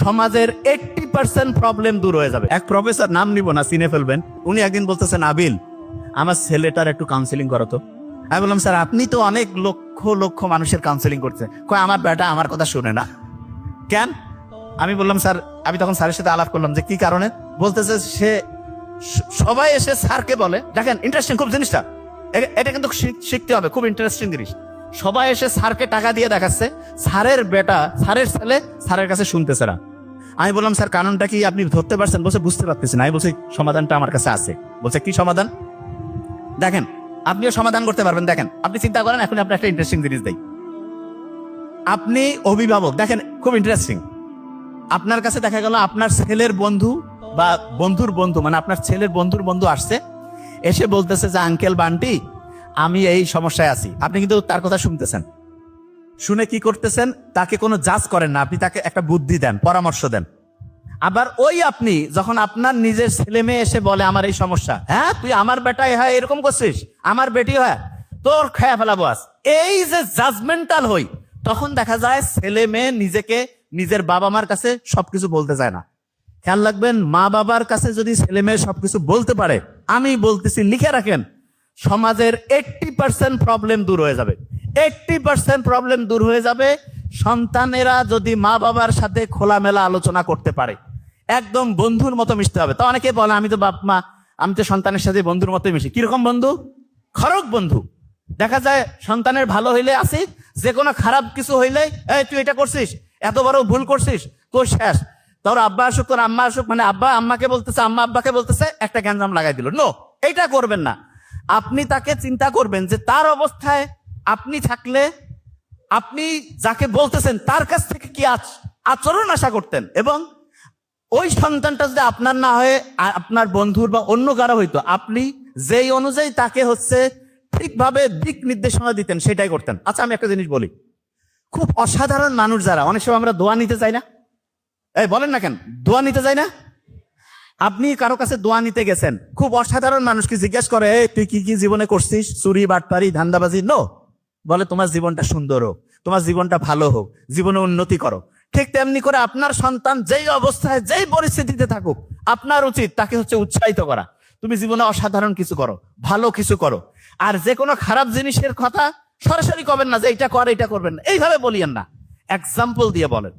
সমাজের 80% প্রবলেম দূর হয়ে যাবে। এক প্রফেসর, নাম নিব না, চিনে ফেলবেন, উনি একদিন বলতেছেন, আবিল আমার ছেলেটার একটু কাউন্সিলিং করো তো। আমি বললাম, স্যার আপনি তো অনেক লক্ষ লক্ষ মানুষের কাউন্সিলিং করছেন, কয় আমার বেটা আমার কথা শুনে না। কেন? আমি বললাম, স্যার, আমি তখন স্যারের সাথে আলাপ করলাম যে কি কারণে। বলতেছে সে সবাই এসে স্যারকে বলে, দেখেন ইন্টারেস্টিং খুব জিনিসটা, এটা কিন্তু শিখতে হবে, খুব ইন্টারেস্টিং জিনিস। সবাই এসে স্যারকে টাকা দিয়ে দেখাচ্ছে, স্যারের বেটা, স্যারের ছেলে স্যারের কাছে শুনতেছে না। আমি বললাম, স্যার কারণটা কি আপনি ধরতে পারছেন? বলছে বুঝতে পারতেছি না। আমি বলছি সমাধানটা আমার কাছে আছে। বলছে কি সমাধান? দেখেন আপনিও সমাধান করতে পারবেন। দেখেন আপনি চিন্তা করেন, এখন আপনি একটা ইন্টারেস্টিং জিনিস দেই। আপনি অভিভাবক, দেখেন খুব ইন্টারেস্টিং। আপনার কাছে দেখা গেল আপনার ছেলের বন্ধু বা বন্ধুর বন্ধু, মানে আপনার ছেলের বন্ধুর বন্ধু আসছে, এসে বলতেছে যে আঙ্কেল বান্টি আমি এই সমস্যায় আছি। আপনি কিন্তু তার কথা শুনতেছেন, শুনে কি করতেছেন? তাকে কোনো জাজ করেন না, আপনি তাকে একটা বুদ্ধি দেন, পরামর্শ দেন। আবার ওই আপনি যখন আপনার নিজের ছেলে মেয়ে এসে বলে আমার এই সমস্যা, হ্যাঁ তুই আমার বেটাই হয় এরকম করছিস, আমার বেটি হয় তোর খেয়া ফেলাবো আজ, এই যে জাজমেন্টাল হই, তখন দেখা যায় ছেলে মেয়ে নিজেকে নিজের বাবা মার কাছে সবকিছু বলতে চায় না। খেয়াল রাখবেন, মা বাবার কাছে যদি ছেলে মেয়ে সবকিছু বলতে পারে, আমি বলতেছি লিখে রাখেন, সমাজের 80% প্রবলেম দূর হয়ে যাবে। 80% প্রবলেম দূর হয়ে যাবে সন্তানেরা যদি মা বাবার সাথে খোলামেলা আলোচনা করতে পারে, একদম বন্ধুর মতো মিশতে হবে। তো অনেকে বলে আমি তো বাপ মা, আমি তো সন্তানের সাথে বন্ধুর মতো মিশি। কিরকম বন্ধু? খরক বন্ধু। দেখা যায় সন্তানের ভালো হইলে আসি, যে কোনো খারাপ কিছু হইলে, এই তুই এটা করছিস, এত বড় ভুল করছিস, তোর শেষ। তোর আব্বা আসুক, তোর আম্মা আসুক, মানে আব্বা আম্মাকে বলতেছে, আম্মা আব্বাকে বলতেছে, একটা গ্যাঞ্জাম লাগাই দিল। নো, এইটা করবেন না। আপনি তাকে চিন্তা করবেন যে তার অবস্থায় আপনি থাকলে আপনি যাকে বলতেছেন তার কাছ থেকে কি আচরণ আশা করতেন, এবং ওই সন্তানটা যদি আপনার না হয়ে আপনার বন্ধুর বা অন্য কারো হইতো, আপনি যেই অনুযায়ী তাকে ঠিকভাবে দিক নির্দেশনা দিতেন, সেটাই করতেন। আচ্ছা আমি একটা জিনিস বলি, খুব অসাধারণ মানুষ যারা, অনেক সময় আমরা দোয়া নিতে চাই না, এই বলেন না কেন দোয়া নিতে চাই না? আপনি কারো কাছে দোয়া নিতে গেছেন, খুব অসাধারণ মানুষকে জিজ্ঞেস করে, তুই কি কি জীবনে করছিস, চুরি বাটপারি ধান্দাবাজি? নো, বলে তোমার জীবনটা সুন্দর হোক, তোমার জীবনটা ভালো হোক, জীবনে উন্নতি করো। ঠিক তেমনি করে আপনার সন্তান যেই অবস্থায় যেই পরিস্থিতিতে থাকুক, আপনার উচিত তাকে উৎসাহিত করা, তুমি জীবনে অসাধারণ কিছু করো, ভালো কিছু করো। আর যে কোনো খারাপ জিনিসের কথা সরাসরি করবেন না যে এটা কর, এটা করবেন না, এইভাবে বলিয়েন না, এক্সাম্পল দিয়ে বলেন।